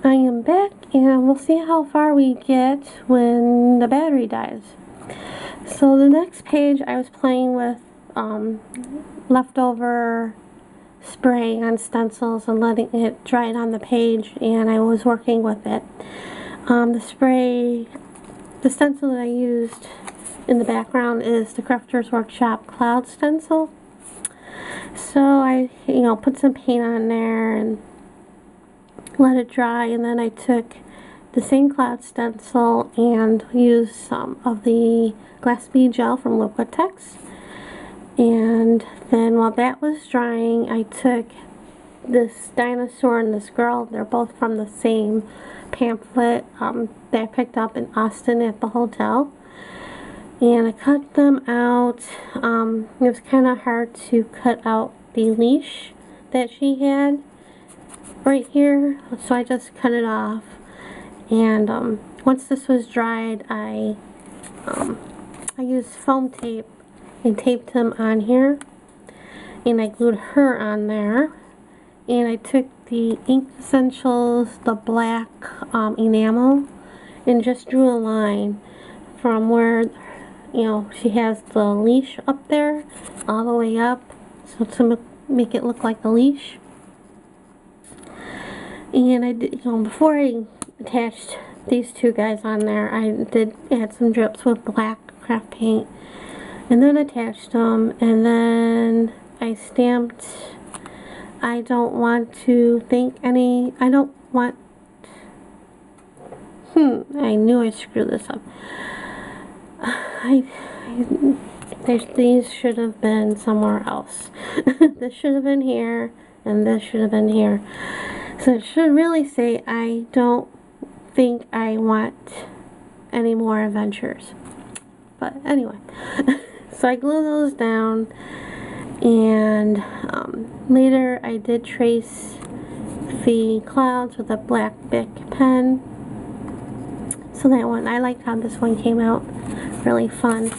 I am back, and we'll see how far we get when the battery dies. So the next page I was playing with leftover spray on stencils and letting it dry on the page, and I was working with it. The stencil that I used in the background is the Crafter's Workshop Cloud stencil. So I, put some paint on there and let it dry, and then I took the same cloud stencil and used some of the glass bead gel from Liquitex. And then while that was drying, I took this dinosaur and this girl. They're both from the same pamphlet that I picked up in Austin at the hotel. And I cut them out. It was kind of hard to cut out the leash that she had right here, so I just cut it off. And once this was dried, I used foam tape and taped them on here, and I glued her on there. And I took the Ink Essentials, the black enamel, and just drew a line from where she has the leash up there all the way up, so to make it look like the leash. And I did, before I attached these two guys on there, I did add some drips with black craft paint, and then attached them, and then I stamped. I don't want to think any. I don't want. I knew I screwed this up. These should have been somewhere else. This should have been here, and this should have been here. So it should really say, I don't think I want any more adventures. But anyway, so I glue those down, and later I did trace the clouds with a black Bic pen. So that one, I liked how this one came out, really fun.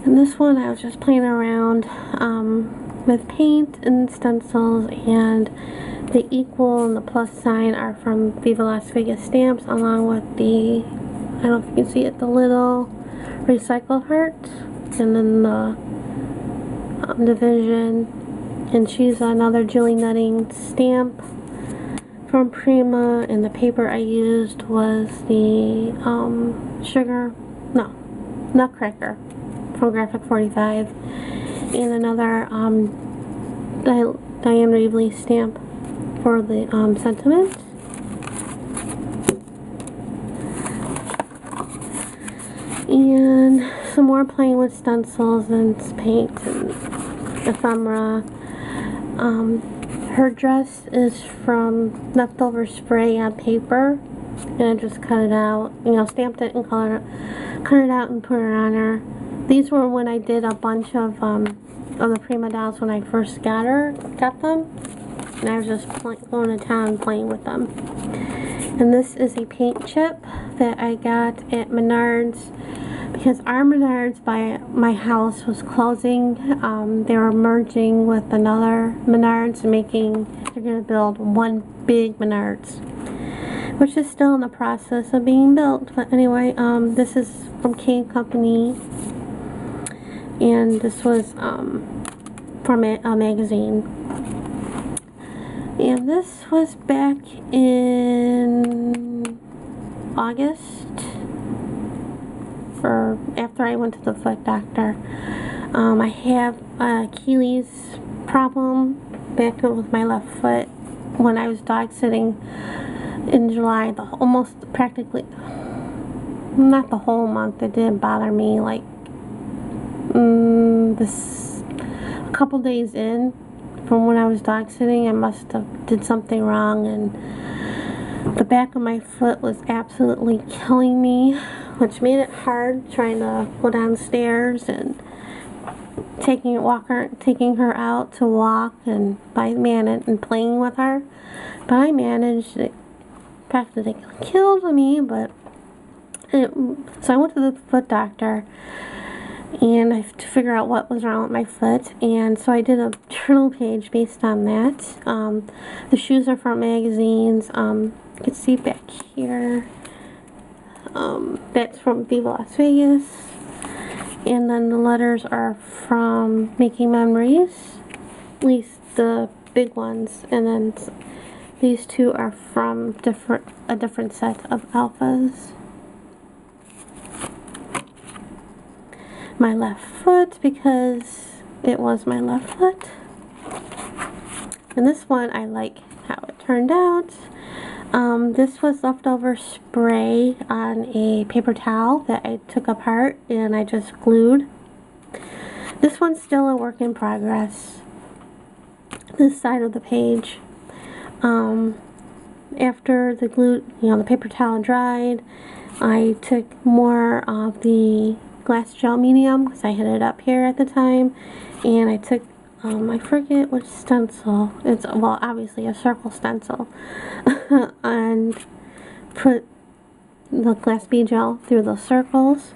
And this one I was just playing around with paint and stencils, and the equal and the plus sign are from Viva Las Vegas Stamps, along with the, I don't know if you can see it, the little recycled heart, and then the division. And she's another Julie Nutting stamp from Prima, and the paper I used was the Nutcracker from Graphic 45, and another Diane Reevely stamp for the sentiment. And some more playing with stencils and paint and ephemera. Her dress is from leftover spray on paper, and I just cut it out, stamped it and cut it out and put it on her. These were when I did a bunch of the Prima dolls when I first got them. And I was just going to town playing with them. And this is a paint chip that I got at Menards, because our Menards by my house was closing. They were merging with another Menards, they're going to build one big Menards, which is still in the process of being built. But anyway, this is from K & Company, and this was from a magazine. And this was back in August, or after I went to the foot doctor. I have a Achilles problem back with my left foot. When I was dog sitting in July, practically, not the whole month, it didn't bother me, like this a couple days in. From when I was dog sitting, I must have did something wrong, and the back of my foot was absolutely killing me, which made it hard trying to go downstairs and taking her out to walk and and playing with her. But I managed. It practically killed me, but so I went to the foot doctor. and I have to figure out what was wrong with my foot, and so I did a journal page based on that. The shoes are from magazines. You can see back here, that's from Viva Las Vegas, and then the letters are from Making Memories, at least the big ones, and then these two are from a different set of alphas. My left foot, because it was my left foot. And this one, I like how it turned out. This was leftover spray on a paper towel that I took apart and I just glued. This one's still a work in progress. This side of the page. After the glue, the paper towel dried, I took more of the glass gel medium, because I had it up here at the time, and I took, I forget which stencil, it's, well, obviously a circle stencil, and put the glass bead gel through those circles,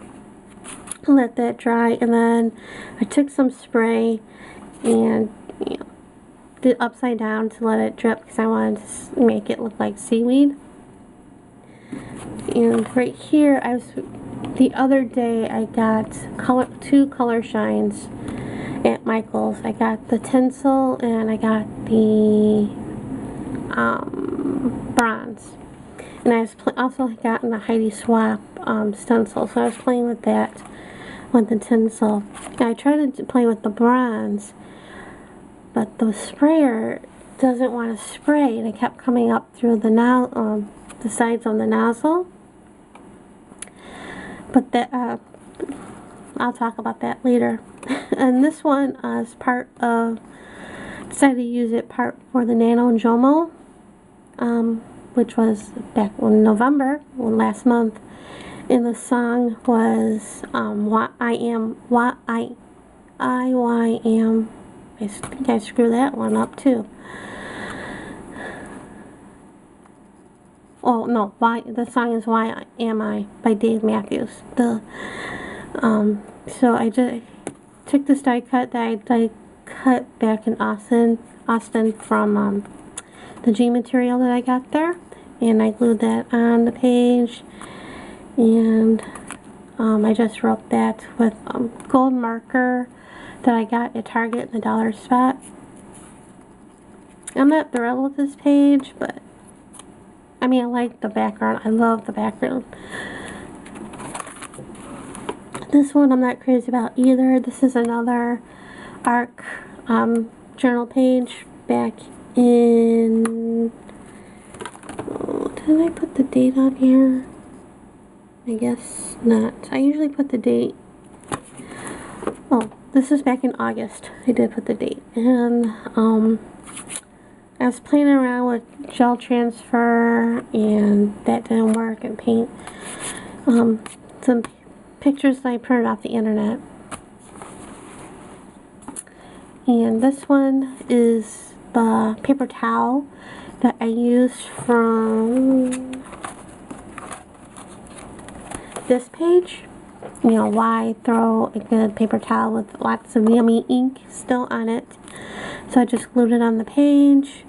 let that dry, and then I took some spray and did it upside down to let it drip, because I wanted to make it look like seaweed. And right here, the other day I got two color shines at Michael's. I got the tinsel and I got the bronze. And I was also gotten the Heidi Swap stencil, so I was playing with that, with the tinsel. And I tried to play with the bronze, but the sprayer doesn't want to spray, and it kept coming up through the sides of the nozzle. But that, I'll talk about that later. And this one is decided to use it part for the Nano and Jomo, which was back in November, last month. And the song was, What I Am. I think I screwed that one up too. Oh no, the song is Why Am I by Dave Matthews. So I just took this die cut that I die cut back in Austin from the G material that I got there, and I glued that on the page, and I just wrote that with gold marker that I got at Target in the dollar spot. I'm not thrilled with this page, but I mean, I like the background. I love the background. This one I'm not crazy about either. This is another ARC journal page back in... Oh, did I put the date on here? I guess not. I usually put the date... Oh, this is back in August. I did put the date. And, I was playing around with gel transfer, and that didn't work, and paint. Some pictures that I printed off the internet. And this one is the paper towel that I used from this page. Why throw a good paper towel with lots of yummy ink still on it? So I just glued it on the page.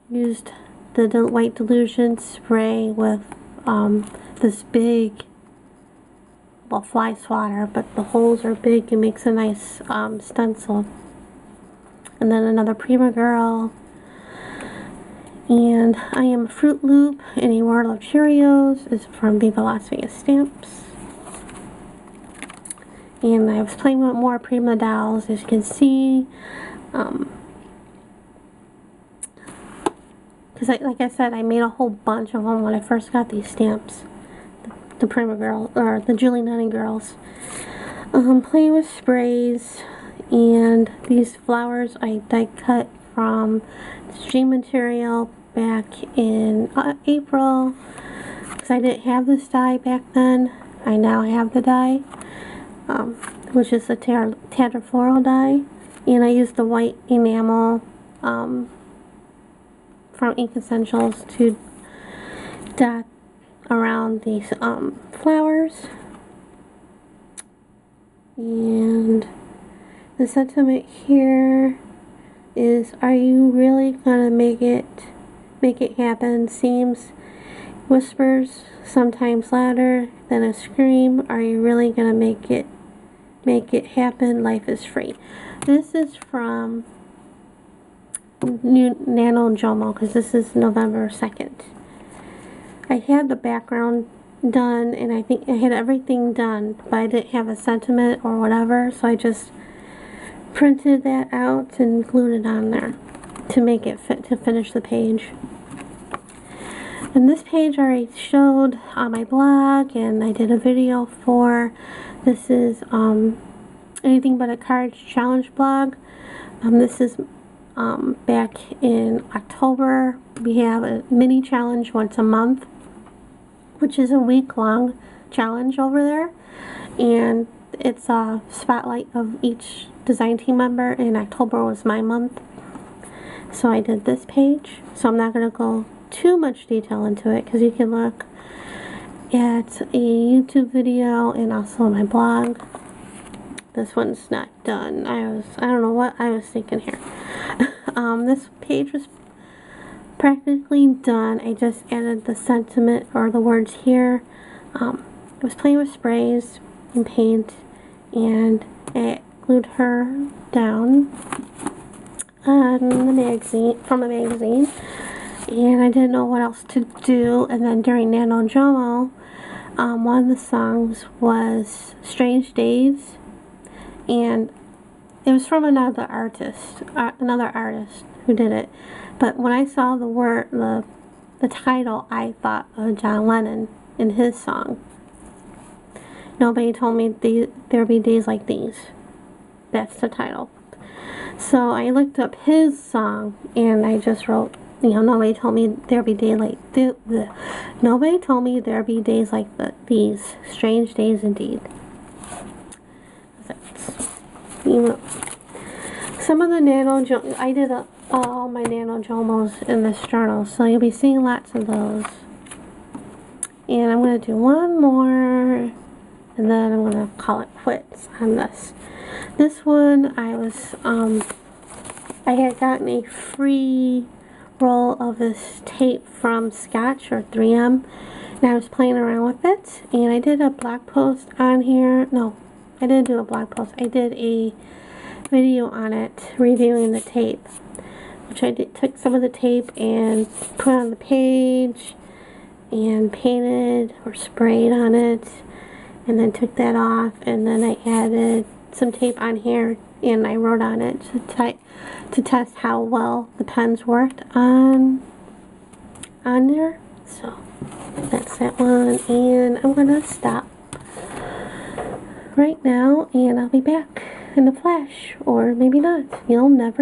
Used the white dilution spray with this big, well, fly swatter, but the holes are big. It makes a nice stencil. And then another Prima Girl. And I Am a Fruit Loop and a World of Cheerios is from Viva Las Vegas Stamps. And I was playing with more Prima dolls, as you can see. Because like I said, I made a whole bunch of them when I first got these stamps. The Prima Girl, or the Julie Nunny girls. Playing with sprays, and these flowers I die cut from G material back in April. Because I didn't have this die back then. I now have the die, which is the Tanner Floral die. And I used the white enamel from Ink Essentials to dot around these flowers. And the sentiment here is, are you really gonna make it happen? Seems whispers sometimes louder than a scream. Are you really gonna make it happen? Life is free. This is from Nano Jomo, because this is November 2nd. I had the background done, and I think I had everything done, but I didn't have a sentiment or whatever, so I just printed that out and glued it on there to make it fit to finish the page. And this page I already showed on my blog, and I did a video for. This is Anything But a Cards Challenge blog. This is back in October. We have a mini challenge once a month, which is a week-long challenge over there, and it's a spotlight of each design team member, and October was my month, so I did this page. So I'm not going to go too much detail into it, because you can look at a YouTube video and also my blog. This one's not done. I don't know what I was thinking here. This page was practically done. I just added the sentiment or the words here. I was playing with sprays and paint, and I glued her down on the magazine, from a magazine, and I didn't know what else to do. And then during Nano Jomo, one of the songs was Strange Days, and it was from another artist who did it. But when I saw the word, the title, I thought of John Lennon in his song. Nobody told me there'd be days like these. That's the title. So I looked up his song, and I just wrote, nobody told me there'd be days like nobody told me there'd be days like these. Strange days indeed. Some of the I did all my Nano Jomos in this journal, so you'll be seeing lots of those. And I'm going to do one more, and then I'm going to call it quits on this. This one, I had gotten a free roll of this tape from Scotch or 3M, and I was playing around with it, and I did a blog post on here. No, I didn't do a blog post. I did a video on it, reviewing the tape, which I took some of the tape and put on the page and painted or sprayed on it, and then took that off, and then I added some tape on here, and I wrote on it to test how well the pens worked on there. So that's that one, and I'm gonna stop right now, and I'll be back in a flash, or maybe not. You'll never know.